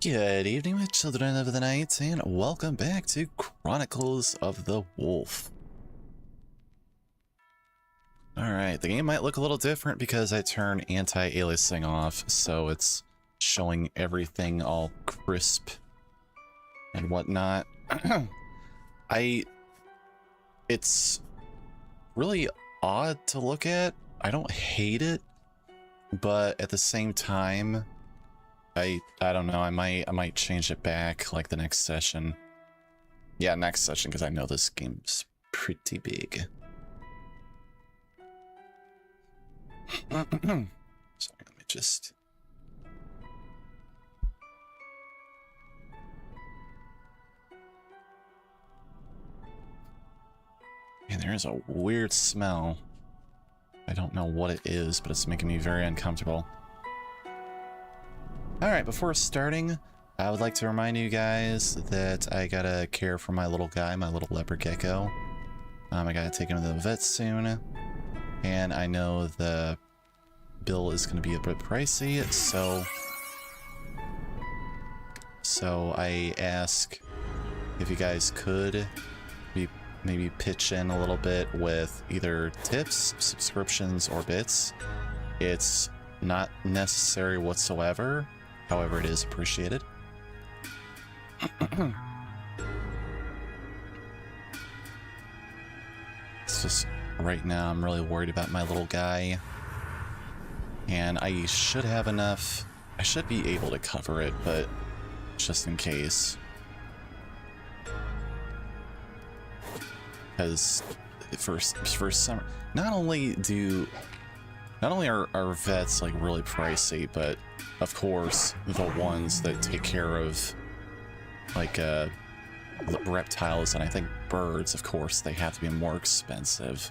Good evening, my children of the night, and welcome back to Chronicles of the Wolf. Alright, the game might look a little different because I turned anti-aliasing off, so it's showing everything all crisp and whatnot. It's really odd to look at. I don't hate it, but at the same time, I don't know, I might change it back like the next session. Yeah, next session, because I know this game's pretty big. Sorry, let me just... Man, there is a weird smell. I don't know what it is, but it's making me very uncomfortable. Alright, before starting, I would like to remind you guys that I gotta care for my little guy, my little leopard gecko. I gotta take him to the vet soon, and I know the bill is gonna be a bit pricey, so I ask if you guys could maybe pitch in a little bit with either tips, subscriptions, or bits. It's not necessary whatsoever. However, it is appreciated. It's just, right now, I'm really worried about my little guy. And I should have enough. I should be able to cover it, but just in case. Because for some, not only are our vets like really pricey, but of course the ones that take care of like reptiles and I think birds, of course they have to be more expensive.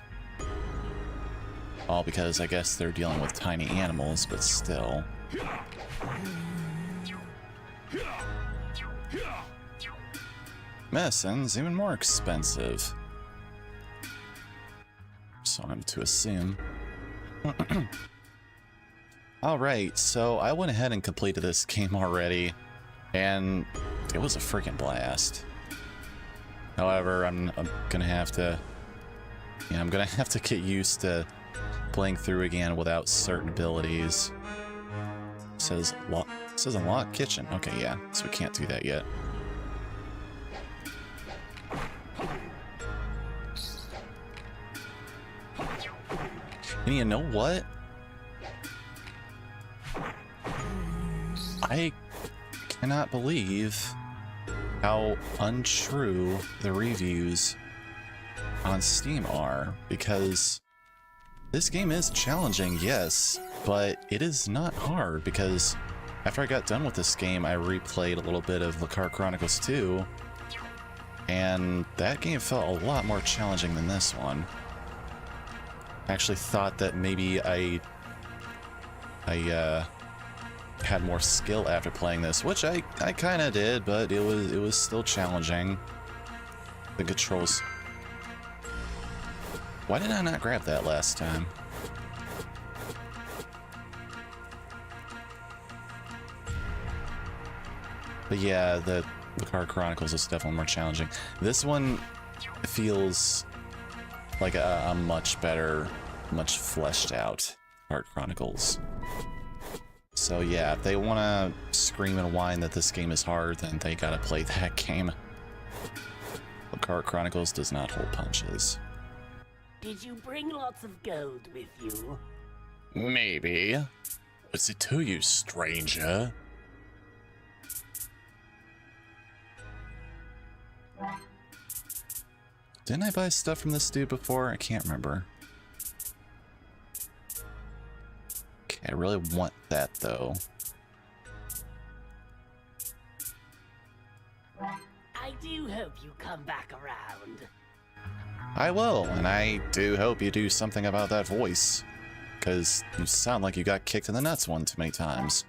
All because I guess they're dealing with tiny animals, but still. Medicine's even more expensive. So I'm to assume. Alright, so I went ahead and completed this game already, and it was a freaking blast. However, I'm gonna have to... Yeah, I'm gonna have to get used to playing through again without certain abilities. It says unlock kitchen. Okay, yeah, so we can't do that yet. And you know what? I cannot believe how untrue the reviews on Steam are, because this game is challenging, yes, but it is not hard, because after I got done with this game, I replayed a little bit of Leopard Chronicles 2, and that game felt a lot more challenging than this one. I actually thought that maybe I had more skill after playing this, which I kind of did, but it was still challenging. The controls. Why did I not grab that last time? But yeah, the Leopard Chronicles is definitely more challenging. This one feels like a much better much fleshed out Art Chronicles. So yeah, if they want to scream and whine that this game is hard, then they gotta play that game. Leopard Chronicles does not hold punches. Did you bring lots of gold with you? Maybe. What's it to you, stranger? Didn't I buy stuff from this dude before? I can't remember. Okay, I really want that though. I do hope you come back around. I will, and I do hope you do something about that voice. Because you sound like you got kicked in the nuts one too many times.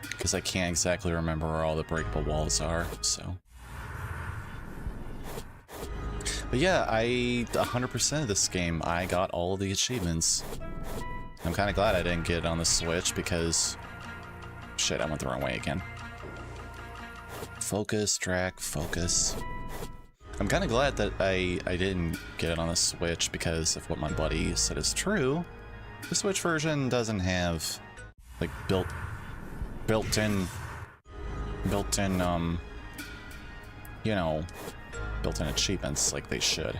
Because I can't exactly remember where all the breakable walls are, so. But yeah, 100% of this game, I got all of the achievements. I'm kind of glad I didn't get it on the Switch because... Shit, I went the wrong way again. Focus, track, focus. I'm kind of glad that I didn't get it on the Switch because of what my buddy said is true. The Switch version doesn't have, like, built-in, you know, built-in achievements like they should.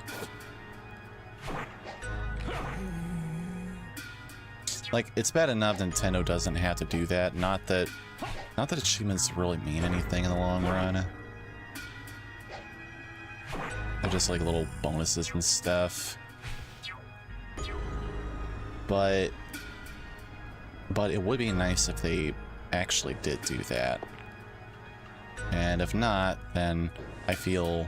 Like, it's bad enough Nintendo doesn't have to do that. Not that achievements really mean anything in the long run. They're just like little bonuses and stuff. But it would be nice if they actually did do that. And if not, then I feel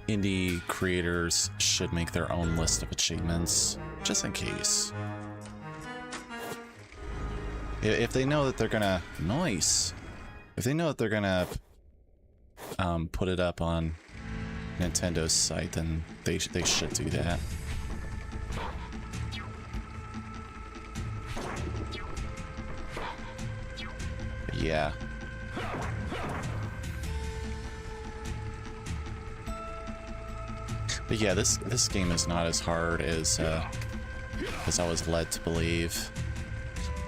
indie creators should make their own list of achievements, just in case. If they know that they're gonna... Nice! If they know that they're gonna put it up on Nintendo's site, then they should do that. But yeah. But yeah, this game is not as hard as I was led to believe.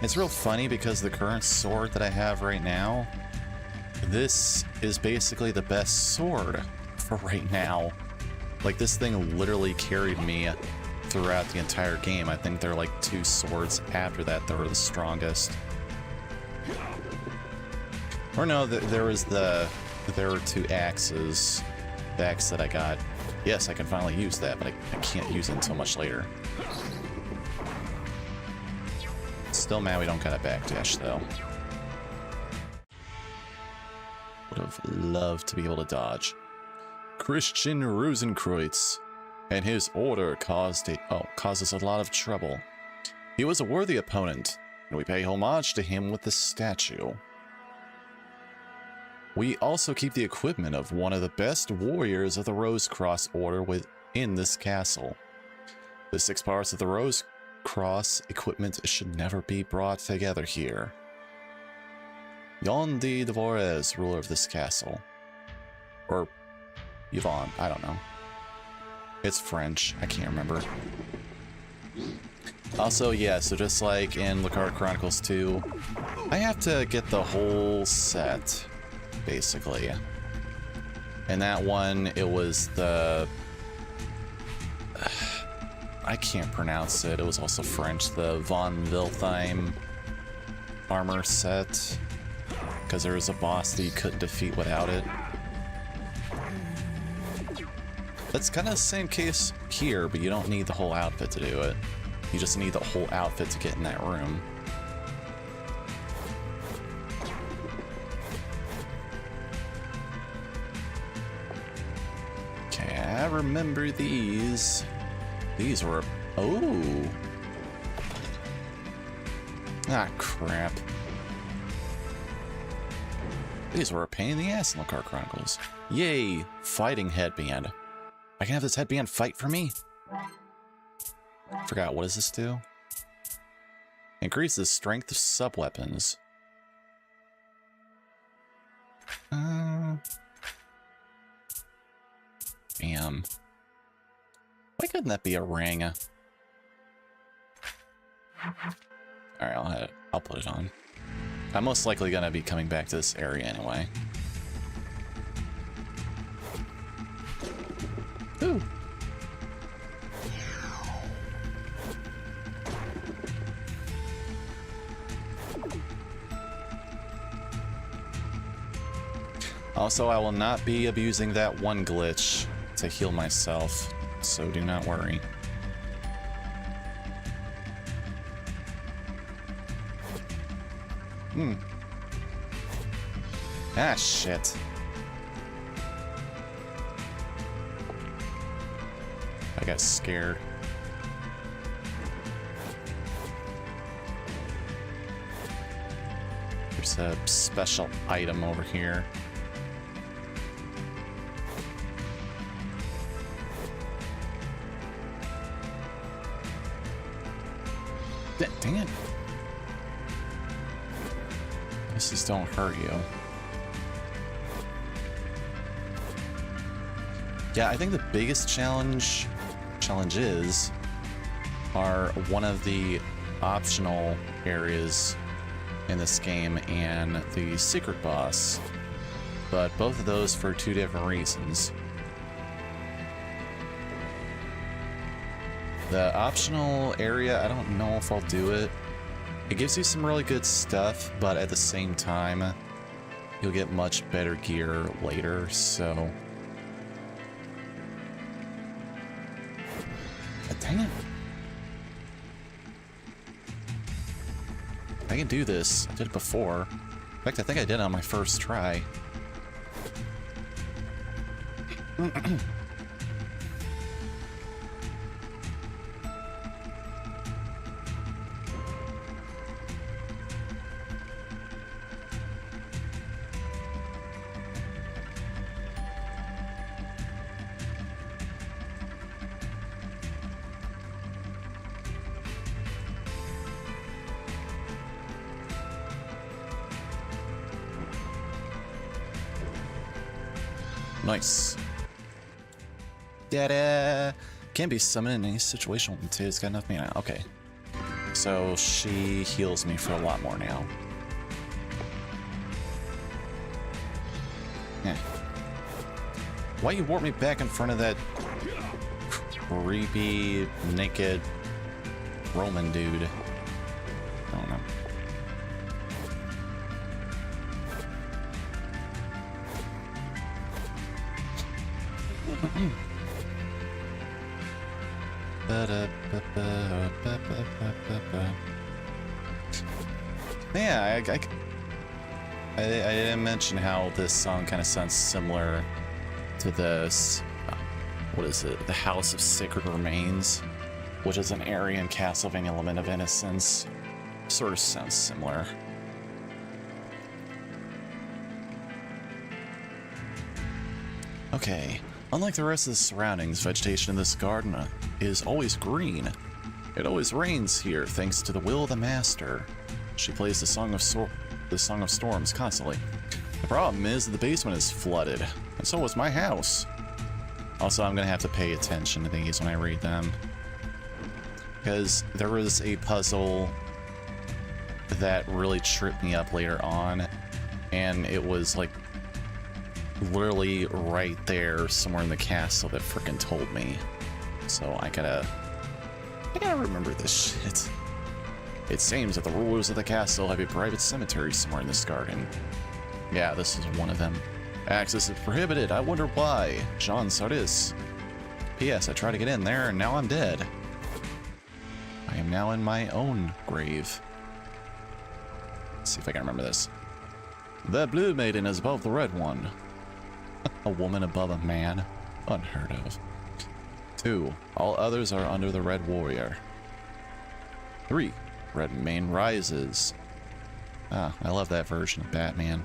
It's real funny because the current sword that I have right now, this is basically the best sword for right now. Like, this thing literally carried me throughout the entire game. I think there are like 2 swords after that that were the strongest. Or no, there were 2 axes. The axe that I got. Yes, I can finally use that, but I can't use it until much later. Still mad we don't got a backdash, though. Would have loved to be able to dodge. Christian Rosenkreutz and his order caused us a lot of trouble. He was a worthy opponent, and we pay homage to him with this statue. We also keep the equipment of one of the best warriors of the Rose Cross Order within this castle. The 6 parts of the Rose Cross equipment should never be brought together here. Yondi Dvorez, ruler of this castle. Or Yvonne, I don't know. It's French, I can't remember. Also, yeah, so just like in Leopard Chronicles 2, I have to get the whole set. Basically. And that one, it was the... I can't pronounce it. It was also French. The Von Wiltheim armor set. Because there was a boss that you couldn't defeat without it. That's kind of the same case here, but you don't need the whole outfit to do it. You just need the whole outfit to get in that room. I remember these. These were... Oh! Ah, crap. These were a pain in the ass in Leopard Chronicles. Yay! Fighting headband. I can have this headband fight for me? Forgot, what does this do? Increases strength of sub-weapons. Damn. Why couldn't that be a ring? Alright, I'll put it on. I'm most likely gonna be coming back to this area anyway. Ooh. Also, I will not be abusing that one glitch to heal myself, so do not worry. Ah, shit. I got scared. There's a special item over here. Dang it. These don't hurt you. Yeah, I think the biggest challenges are one of the optional areas in this game and the secret boss, but both of those for two different reasons. The optional area, I don't know if I'll do it. It gives you some really good stuff, but at the same time, you'll get much better gear later, so... Dang it. I can do this. I did it before. In fact, I think I did it on my first try. Nice. Dada! Can't be summoned in any situation when Mateo's got enough mana. Okay. So she heals me for a lot more now. Yeah. Why you warp me back in front of that creepy, naked Roman dude? I don't know. Yeah, I didn't mention how this song kind of sounds similar to this. What is it? The House of Sacred Remains, which is an area in Castlevania Lament of Innocence. Sort of sounds similar. Okay. Unlike the rest of the surroundings, vegetation in this garden is always green. It always rains here, thanks to the will of the master. She plays the Song of Storms constantly. The problem is that the basement is flooded, and so was my house. Also, I'm gonna have to pay attention to these when I read them, because there was a puzzle that really tripped me up later on, and it was like literally right there somewhere in the castle that frickin' told me. So I gotta remember this shit. It seems that the rulers of the castle have a private cemetery somewhere in this garden. Yeah, this is one of them. Access is prohibited. I wonder why. Jean Sardis. P.S. I tried to get in there and now I'm dead. I am now in my own grave. Let's see if I can remember this. The blue maiden is above the red one. A woman above a man? Unheard of. 2. All others are under the red warrior. 3. Red mane rises. Ah, I love that version of Batman.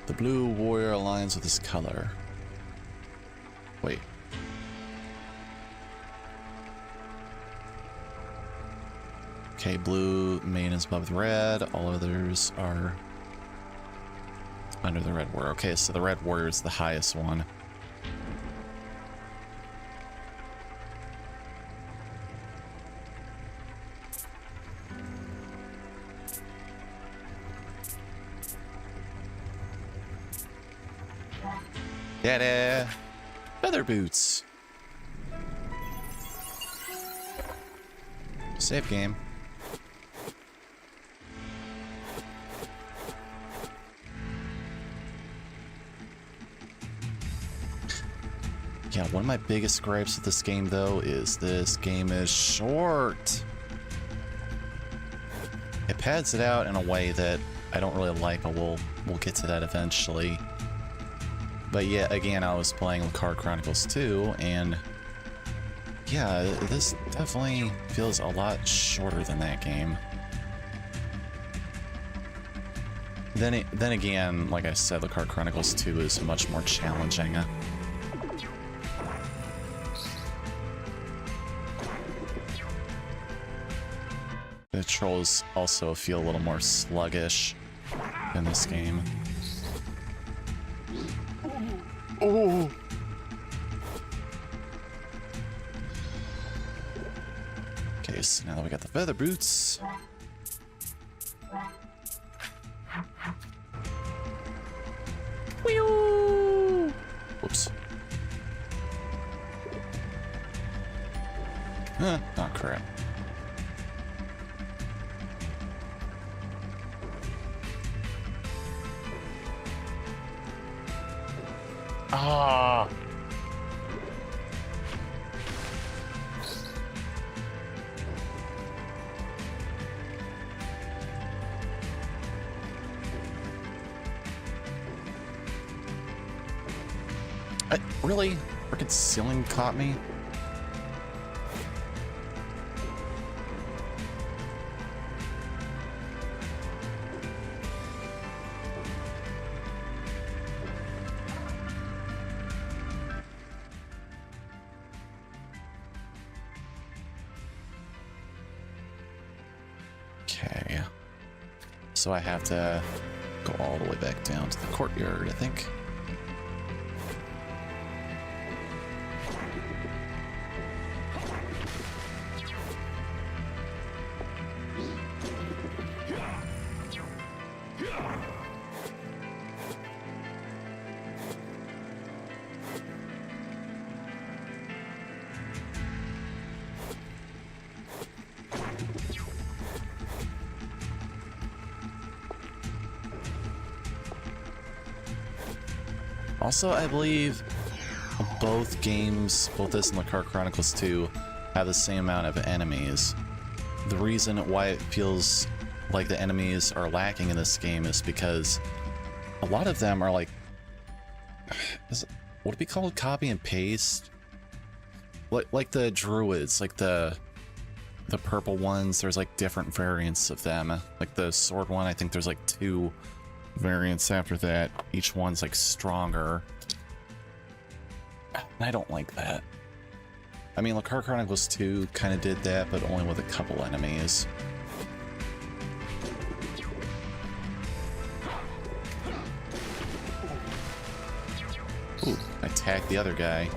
The blue warrior aligns with his color. Wait. Okay, blue main is above the red. All others are under the red warrior. Okay, so the red warrior is the highest one. Daddy! Feather boots! Save game. Yeah, one of my biggest gripes with this game, though, is this game is short. It pads it out in a way that I don't really like, but we'll get to that eventually. But yeah, again, I was playing with Chronicles 2, and yeah, this definitely feels a lot shorter than that game. Then again, like I said, the Chronicles 2 is much more challenging. The trolls also feel a little more sluggish in this game. Oh! Okay, so now that we got the feather boots. Whee-oo! Whoops. Oh, crap. Ah! Really? Frickin' ceiling caught me? Okay. So I have to go all the way back down to the courtyard, I think. Also, I believe both games, both this and the Chronicles 2, have the same amount of enemies. The reason why it feels like the enemies are lacking in this game is because a lot of them are like, would it be called copy and paste? Like the druids, like the purple ones, there's like different variants of them. Like the sword one, I think there's like 2 variants after that. Each one's like stronger. I don't like that. I mean, like Chronicles 2 kind of did that, but only with a couple enemies. Ooh, I tagged the other guy.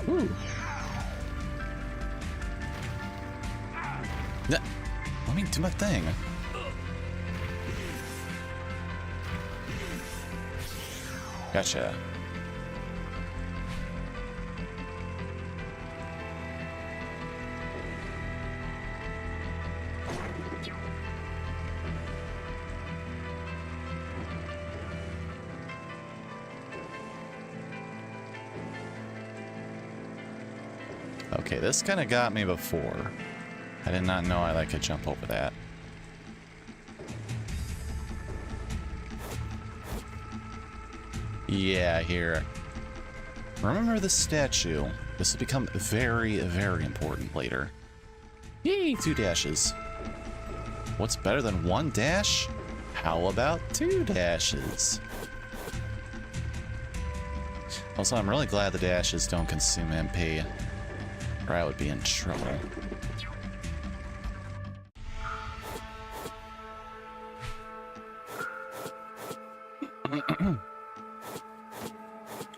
Ooh. Let me do my thing. Gotcha. Okay, this kind of got me before. I did not know I could jump over that. Yeah, here. Remember this statue. This will become very, very important later. Yay, 2 dashes. What's better than 1 dash? How about 2 dashes? Also, I'm really glad the dashes don't consume MP, or I would be in trouble.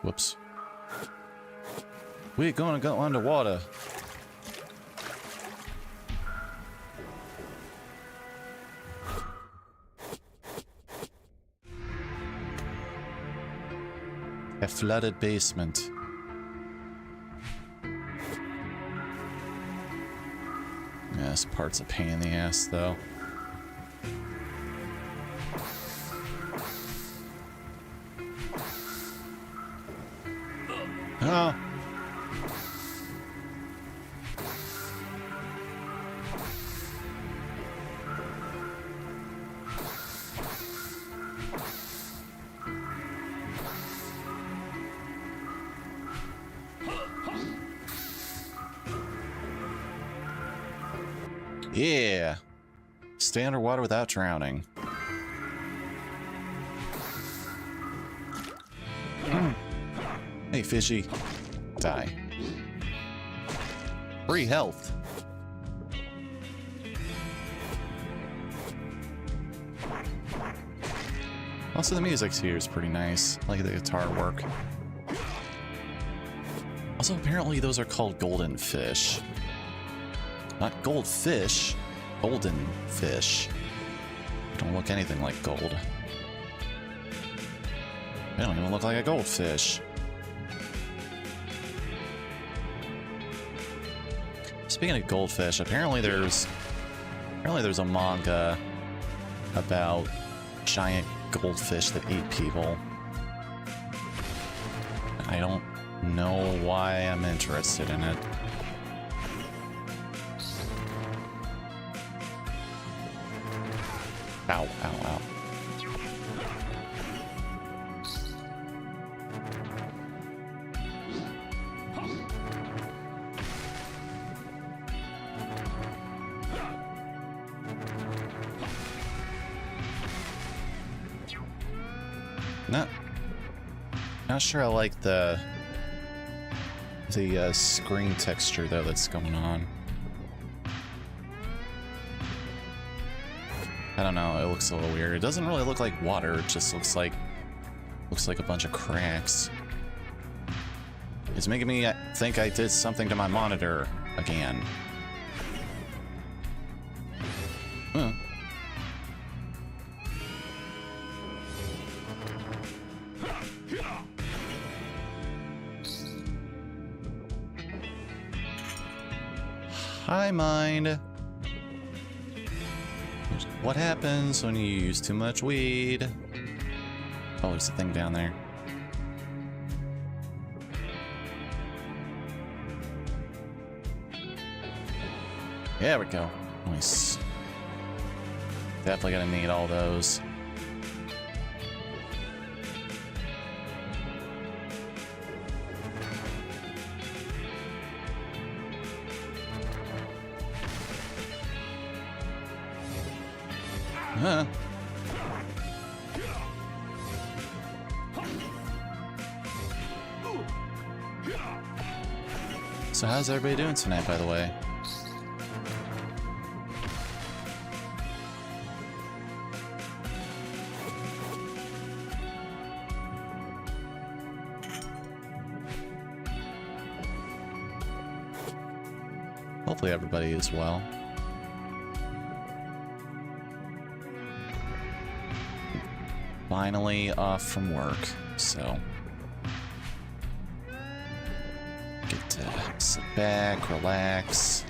Whoops. We're gonna go underwater. A flooded basement. Yeah, this part's a pain in the ass, though. Oh. Yeah. Stay underwater without drowning. Hey, fishy. Die. Free health. Also, the music here is pretty nice. I like the guitar work. Also, apparently those are called golden fish. Not goldfish, golden fish. Don't look anything like gold. They don't even look like a goldfish. Speaking of goldfish, apparently there's a manga about giant goldfish that eat people. I don't know why I'm interested in it. Ow, ow, ow. Not sure I like the screen texture though that's going on. I don't know, it looks a little weird. It doesn't really look like water, it just looks like a bunch of cracks. It's making me think I did something to my monitor again. Huh. Hi, mind. What happens when you use too much weed? Oh, there's a thing down there. There we go. Nice. Definitely gonna need all those. Huh. So how's everybody doing tonight, by the way? Hopefully everybody is well. Finally off from work, so get to sit back, relax.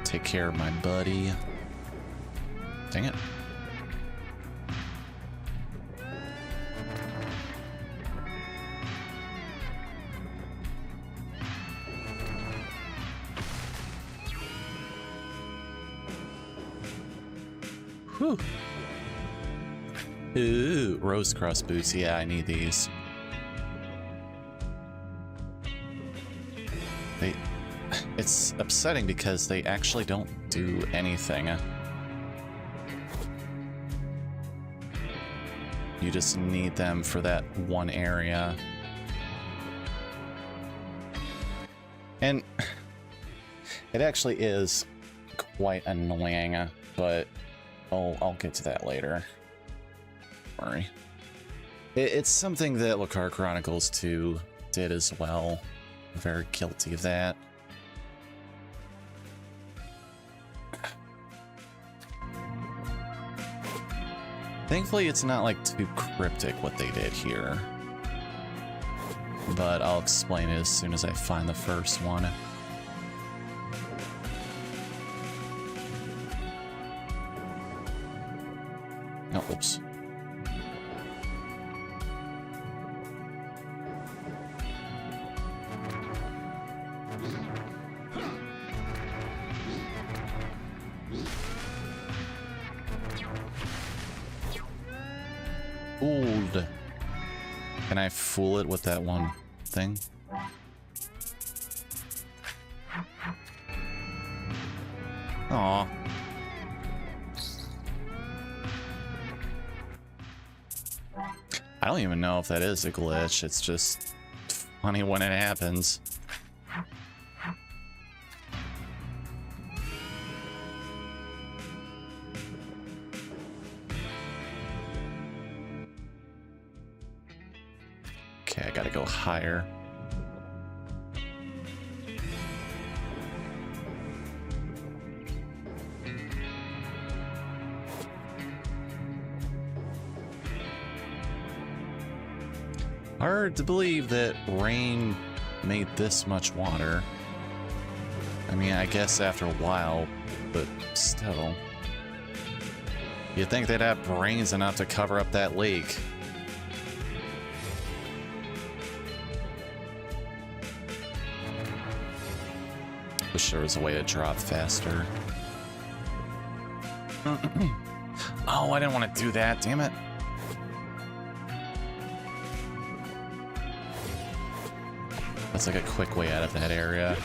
Take care of my buddy. Dang it. Whew. Ooh, rose cross boots. Yeah, I need these. It's upsetting because they actually don't do anything. You just need them for that one area. And it actually is quite annoying, but I'll get to that later. Don't worry. It's something that Leopard Chronicles 2 did as well. I'm very guilty of that. Thankfully, it's not like too cryptic what they did here. But I'll explain it as soon as I find the first one. Oh, oops. Fooled. Can I fool it with that one thing? Aw. I don't even know if that is a glitch. It's just funny when it happens. Okay, I gotta go higher. Hard to believe that rain made this much water. I mean, I guess after a while, but still. You'd think they'd have brains enough to cover up that lake. Wish there was a way to drop faster. Oh, I didn't want to do that, damn it. That's like a quick way out of that area.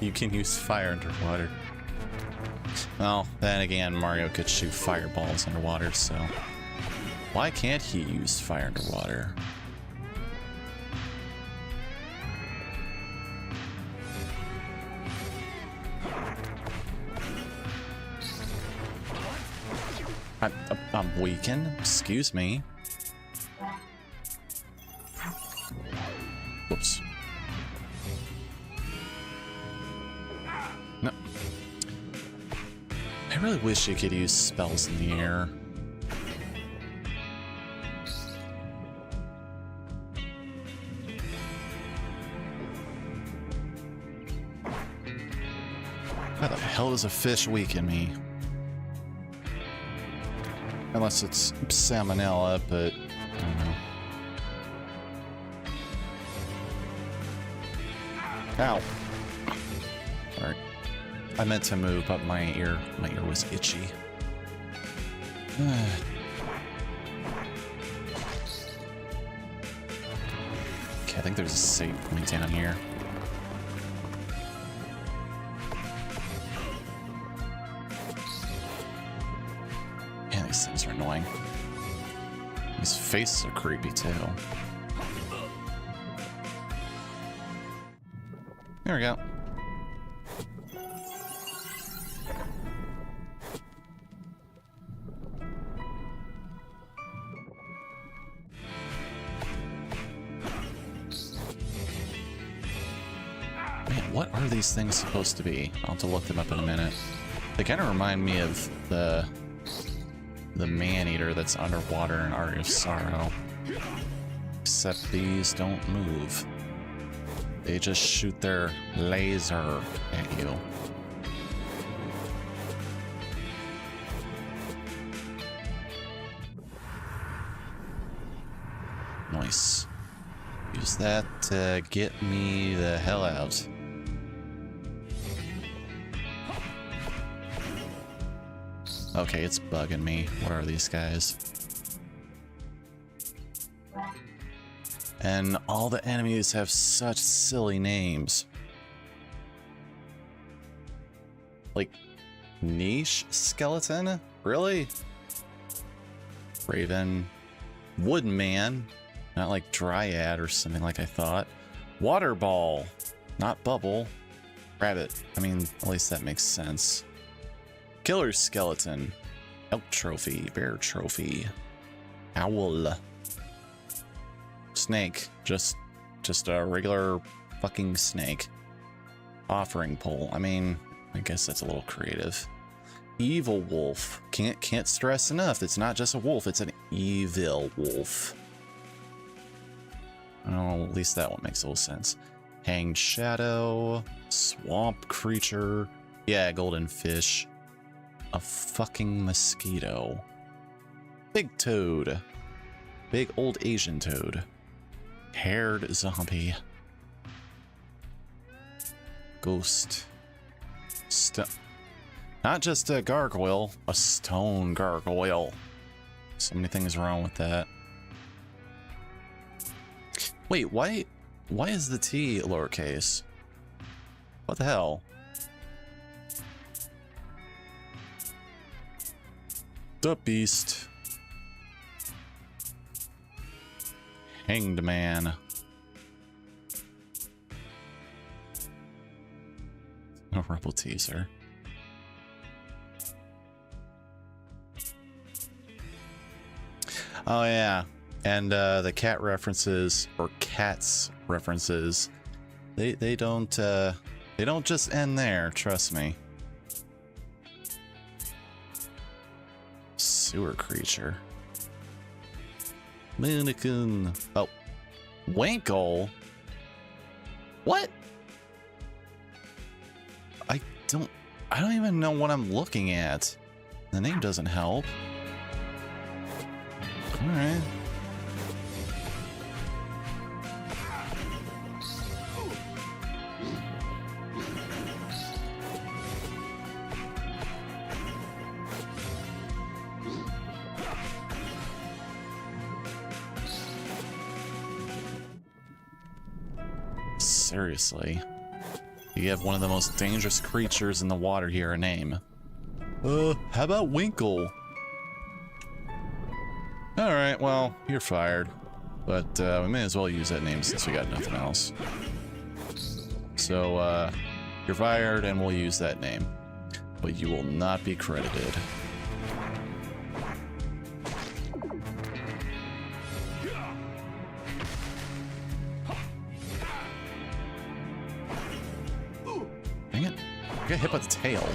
You can use fire underwater. Well, then again, Mario could shoot fireballs underwater, so why can't he use fire underwater? I'm weakened? Excuse me. Whoops. No. I really wish you could use spells in the air. How the hell does a fish weaken me? Unless it's salmonella, but I don't know. Ow. Alright. I meant to move, but my ear was itchy. Okay, I think there's a save point down here. Man, these things are annoying. These faces are creepy too. There we go. Man, what are these things supposed to be? I'll have to look them up in a minute. They kind of remind me of the man-eater that's underwater in Art of Sorrow. Except these don't move. They just shoot their laser at you. Nice. Use that to get me the hell out. Okay, it's bugging me. What are these guys? And all the enemies have such silly names. Like, niche skeleton? Really? Raven. Woodman. Not like Dryad or something like I thought. Water ball. Not bubble. Rabbit. I mean, at least that makes sense. Killer skeleton. Elk trophy. Bear trophy. Owl. Snake. Just a regular fucking snake. Offering pole. I mean, I guess that's a little creative. Evil wolf. Can't stress enough. It's not just a wolf. It's an evil wolf. Oh, at least that one makes a little sense. Hanged shadow. Swamp creature. Yeah, golden fish. A fucking mosquito. Big toad. Big old Asian toad. Haired zombie. Ghost. Not just a gargoyle, a stone gargoyle. So many things wrong with that. Wait, why is the T lowercase? What the hell? The beast. Hanged man. No rebel teaser. Oh yeah, and the cat references, or cats references, they don't just end there. Trust me. Sewer creature. Mannequin. Oh, Winkle. What? I don't even know what I'm looking at. The name doesn't help. All right. Seriously. You have one of the most dangerous creatures in the water here a name. How about Winkle? Alright, well, you're fired. But we may as well use that name since we got nothing else. So, you're fired and we'll use that name. But you will not be credited. Dang it. I got hit by the tail.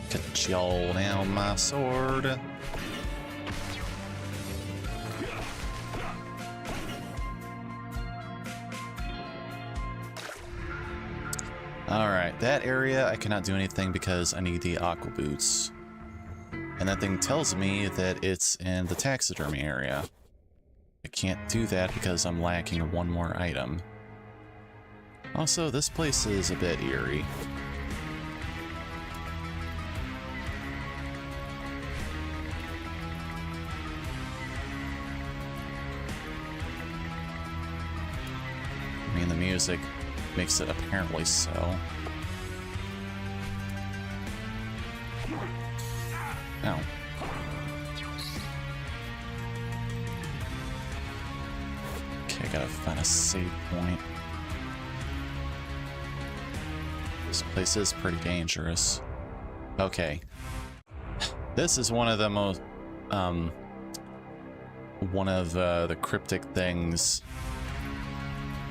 Cut y'all down my sword. Alright, that area I cannot do anything because I need the aqua boots. And that thing tells me that it's in the taxidermy area. I can't do that because I'm lacking one more item. Also, this place is a bit eerie. I mean, the music makes it apparently so. Ow. Okay, I gotta find a save point. This place is pretty dangerous. Okay. This is one of the most, one of the cryptic things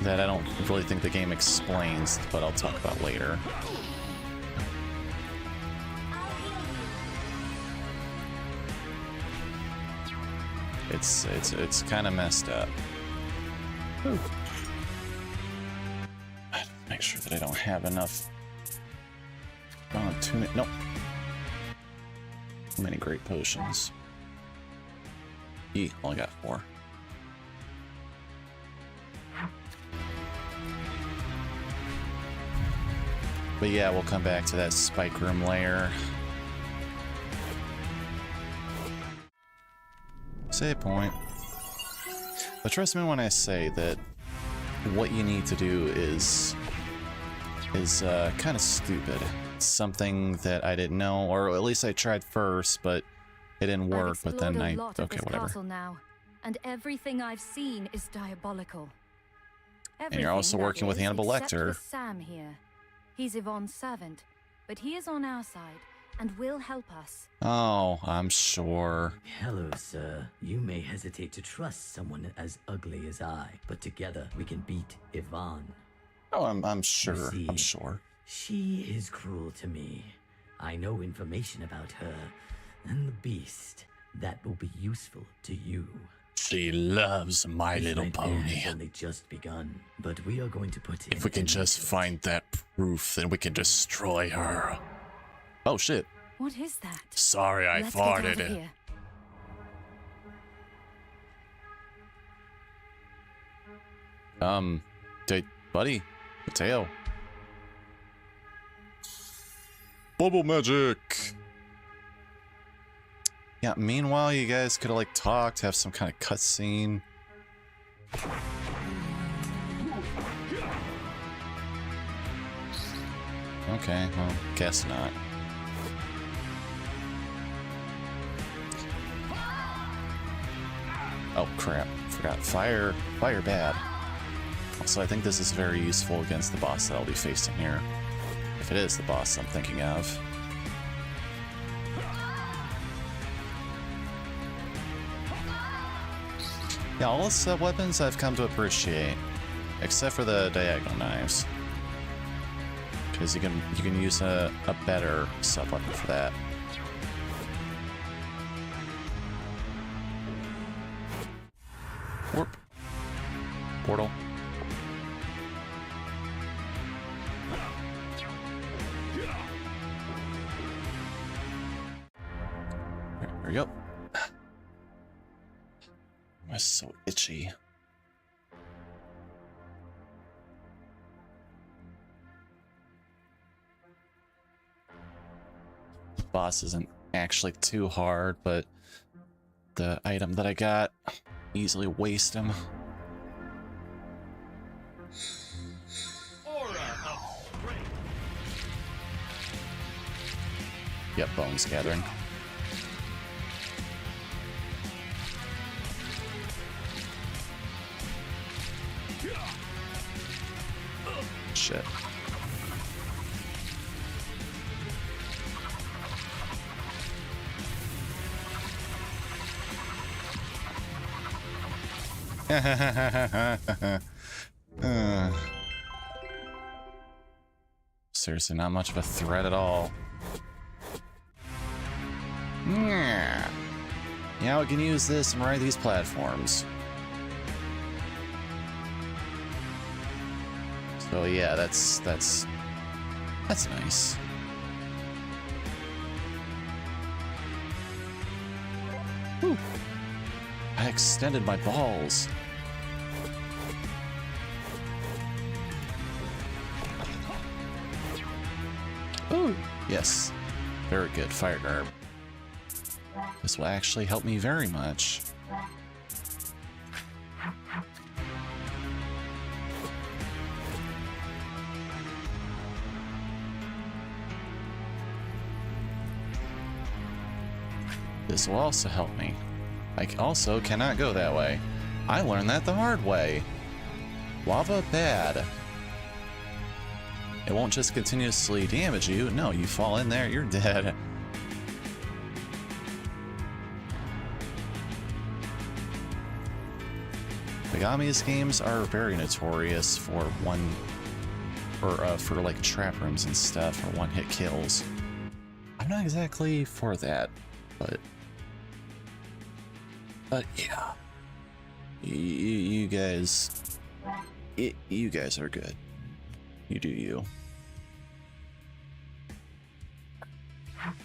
that I don't really think the game explains, but I'll talk about later. It's kind of messed up. Ooh. Make sure that I don't have enough. Nope. Too many great potions. Only got 4. But yeah, we'll come back to that spike room layer. Save point. But trust me when I say that what you need to do is kind of stupid. It's something that I didn't know, or at least I tried first, but it didn't work. But then okay, whatever. Castle now, and everything I've seen is diabolical. And you're also working with Hannibal Lecter. With Sam here. He's Yvonne's servant, but he is on our side and will help us. Oh, I'm sure. Hello, sir. You may hesitate to trust someone as ugly as I, but together we can beat Yvonne. Oh, I'm sure. See, I'm sure. She is cruel to me. I know information about her and the beast that will be useful to you. She loves My Little Nightmare Pony. has only just begun, but we are going to put If we can just find that proof, then we can destroy her. Oh shit. What is that? Sorry, I Let's get out of farted. here. Buddy, Mateo. Bubble magic. Yeah, meanwhile, you guys could have like talked, have some kind of cutscene. Okay, well, guess not. Oh crap, forgot. Fire bad. Also, I think this is very useful against the boss that I'll be facing here. If it is the boss I'm thinking of. Yeah, all the sub-weapons I've come to appreciate. Except for the diagonal knives. Because you can use a better sub-weapon for that. Warp. Portal. There we go. I'm so itchy. The boss isn't actually too hard, but the item that I got, easily waste him. Yep, bones gathering. Shit. Seriously, not much of a threat at all. Yeah, we can use this and ride these platforms. So yeah, that's nice. Whew. I extended my balls. Ooh, yes. Very good, fire garb. This will actually help me very much. This will also help me. I also cannot go that way. I learned that the hard way. Lava bad. It won't just continuously damage you. No, you fall in there, you're dead. Megami's games are very notorious for for like trap rooms and stuff, or one-hit kills. I'm not exactly for that, but yeah, you guys are good. You do you.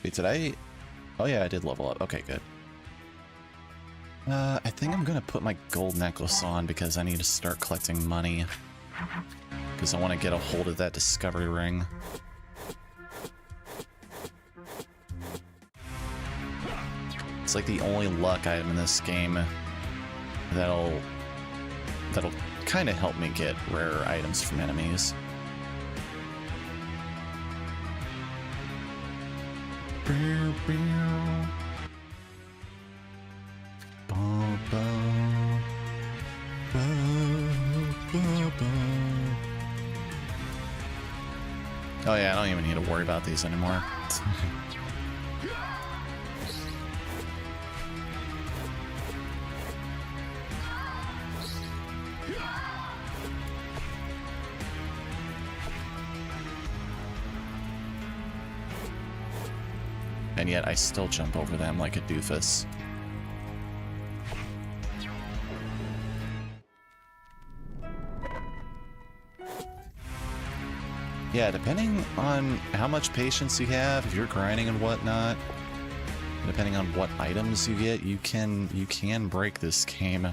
Wait, did I? Oh yeah, I did level up. Okay, good. I think I'm gonna put my gold necklace on because I need to start collecting money. Because I want to get a hold of that discovery ring. It's like the only luck item in this game that'll kind of help me get rare items from enemies. Oh yeah, I don't even need to worry about these anymore. And yet I still jump over them like a doofus. Yeah, depending on how much patience you have, if you're grinding and whatnot, depending on what items you get, you can break this game.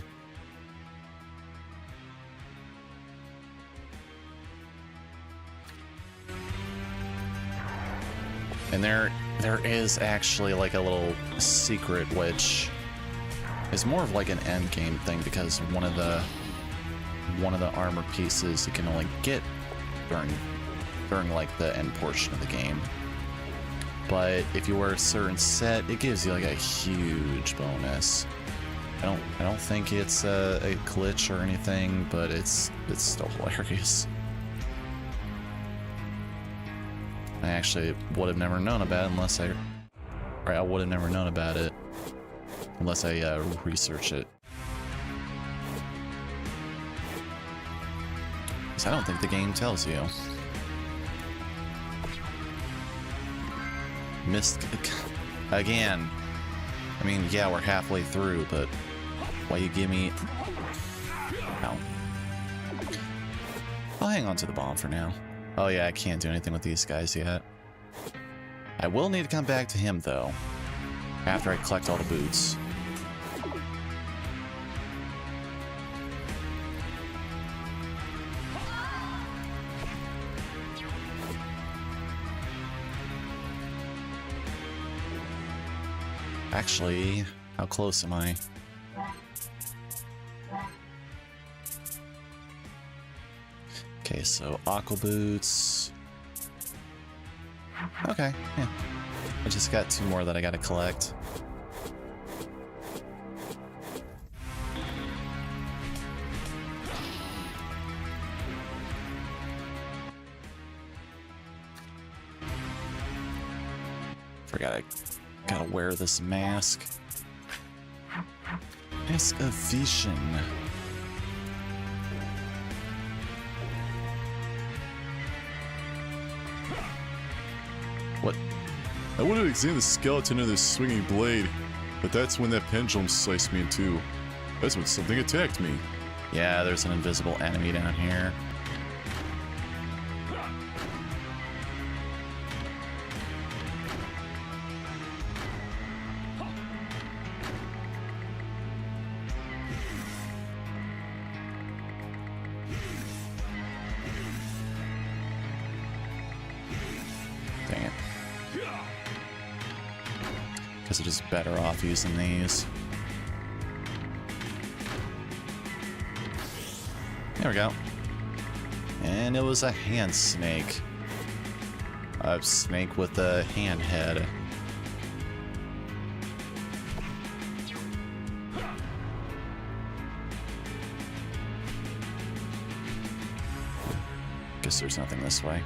And there is actually like a little secret which is more of like an end game thing, because one of the armor pieces you can only get during like the end portion of the game. But if you wear a certain set, it gives you like a huge bonus. I don't think it's a glitch or anything, but it's still hilarious. I actually would have never known about it unless I would have never known about it unless I research it. Because I don't think the game tells you. Missed again. I mean, yeah, we're halfway through, but why you give me... Ow. I'll hang on to the bomb for now. Oh yeah, I can't do anything with these guys yet. I will need to come back to him, though, after I collect all the boots. Actually, how close am I? Okay, so aqua boots. Okay, yeah. I just got 2 more that I gotta collect. Forgot I gotta wear this mask. Mask of Vision. What? I wanted to examine the skeleton of this swinging blade, but that's when that pendulum sliced me in two. That's when something attacked me. Yeah, there's an invisible enemy down here. Dang it. Guess I'm just better off using these. There we go. And it was a hand snake. A snake with a hand head. Guess there's nothing this way.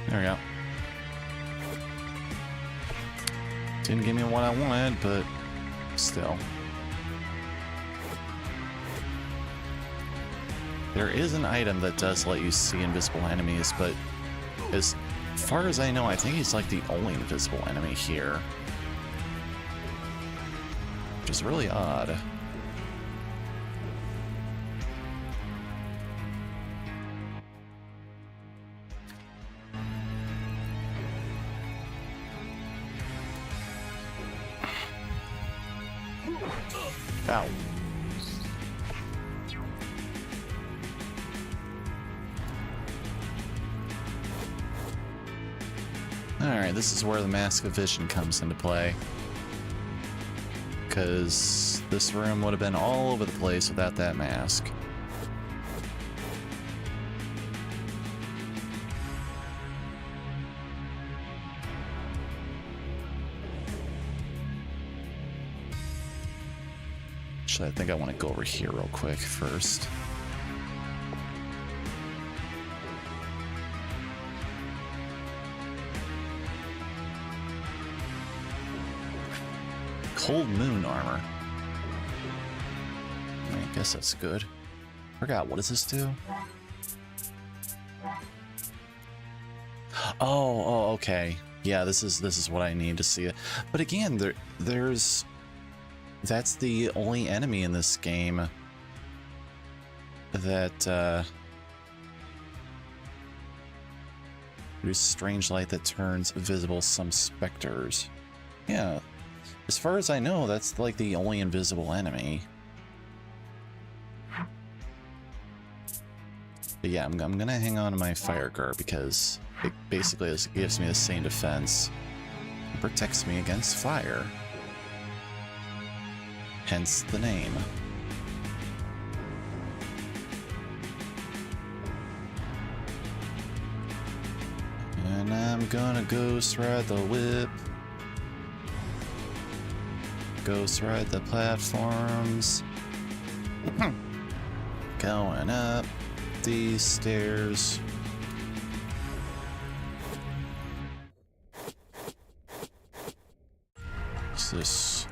There we go. Didn't give me what I wanted, but still. There is an item that does let you see invisible enemies, but as far as I know, I think he's like the only invisible enemy here. Which is really odd. Ow. Alright, this is where the Mask of Vision comes into play. Because this room would have been all over the place without that mask. Actually, I think I want to go over here real quick first. Cold Moon armor. I guess that's good. Forgot, what does this do? Oh, okay. Yeah, this is what I need to see it. But again, that's the only enemy in this game that produces strange light that turns visible some specters. Yeah. As far as I know, that's like the only invisible enemy. But yeah, I'm gonna hang on to my fire guard because it basically gives me the same defense. It protects me against fire. Hence the name. And I'm gonna ghost ride the whip. Ghost ride the platforms. Going up these stairs. What's this?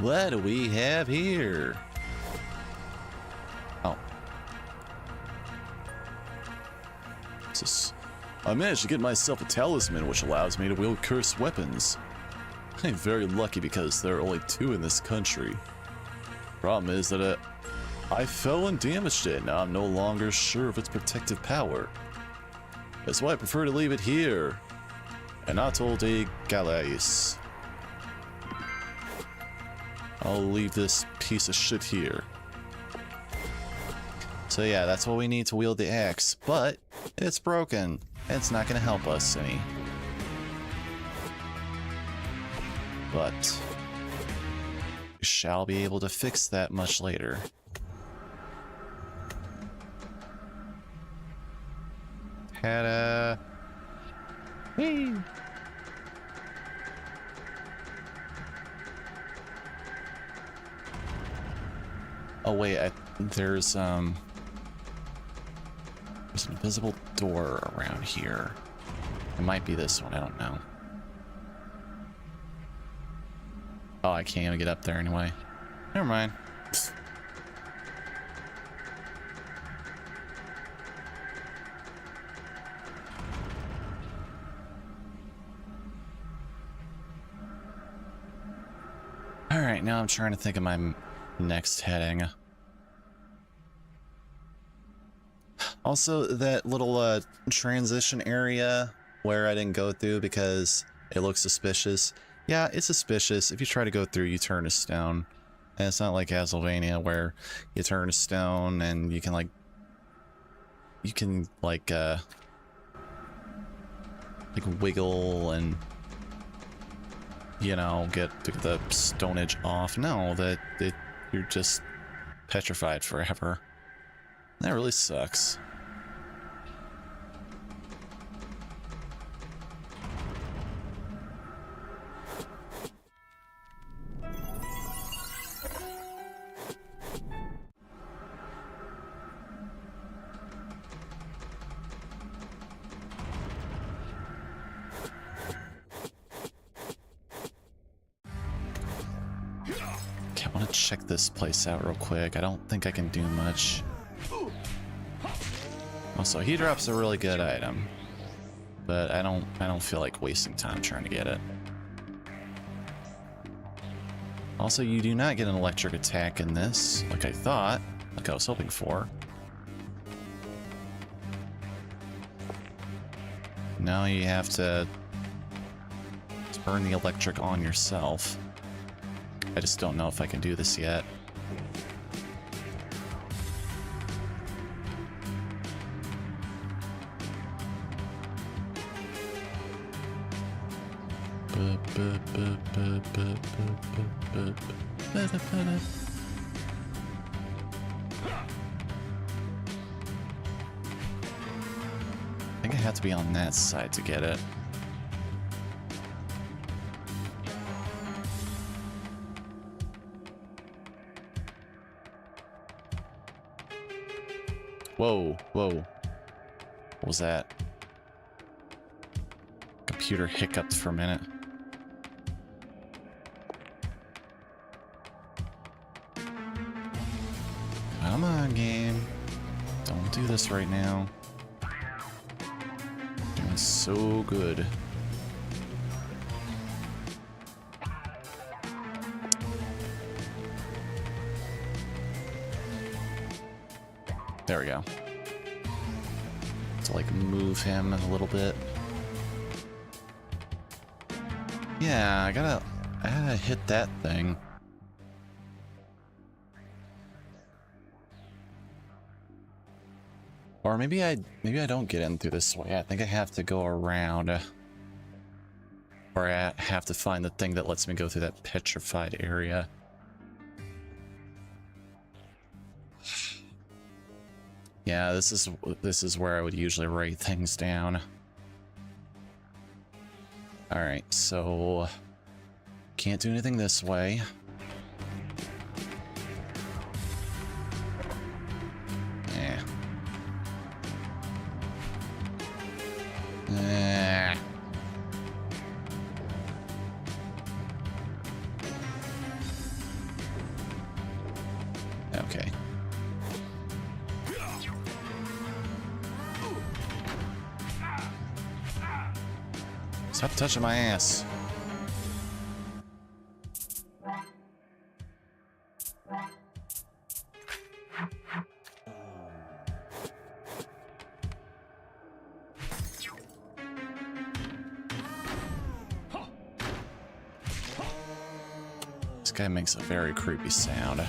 What do we have here? Oh. What's this? I managed to get myself a talisman which allows me to wield cursed weapons. I'm very lucky because there are only 2 in this country. Problem is that I fell and damaged it. Now I'm no longer sure of its protective power. That's why I prefer to leave it here. Anatole de Galais. I'll leave this piece of shit here. So yeah, that's what we need to wield the axe, but it's broken. It's not going to help us any. But we shall be able to fix that much later. Ta-da! Whee! Oh wait, there's an invisible door around here. It might be this one, I don't know. Oh, I can't even get up there anyway. Never mind. Alright, now I'm trying to think of my next heading. Also, that little transition area where I didn't go through because it looks suspicious. Yeah, it's suspicious. If you try to go through, you turn to stone. And it's not like Castlevania where you turn to stone and you can like wiggle and, you know, get the stone edge off. No, you're just petrified forever. That really sucks. check this place out real quick. I don't think I can do much. Also, he drops a really good item, but I don't feel like wasting time trying to get it. Also, you do not get an electric attack in this, like I thought, like I was hoping for. Now you have to turn the electric on yourself. I just don't know if I can do this yet. I think I have to be on that side to get it. Whoa, whoa. What was that? Computer hiccuped for a minute. Come on, game. Don't do this right now. Doing so good. There we go. To like move him a little bit. Yeah, I gotta hit that thing. Or maybe I don't get in through this way. I think I have to go around. Or I have to find the thing that lets me go through that petrified area. Yeah, this is where I would usually write things down. Alright, so can't do anything this way. Okay. Stop touching my ass. This guy makes a very creepy sound.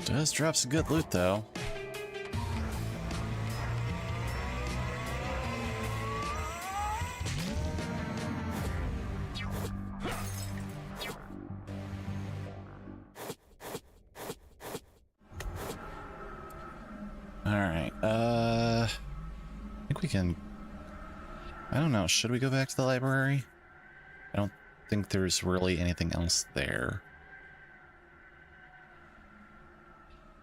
Does drop some good loot though. Alright, I think we can... I don't know, should we go back to the library? I don't think there's really anything else there.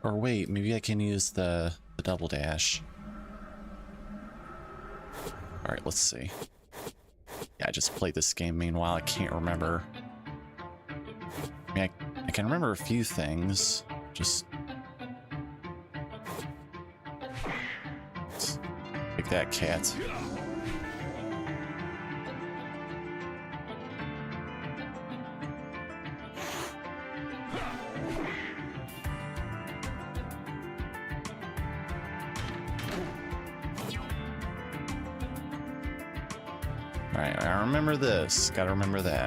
Or wait, maybe I can use the double dash. Alright, let's see. Yeah, I just played this game, meanwhile I can't remember. I mean, I can remember a few things, just... Like that cat. Alright, I remember this. Gotta remember that.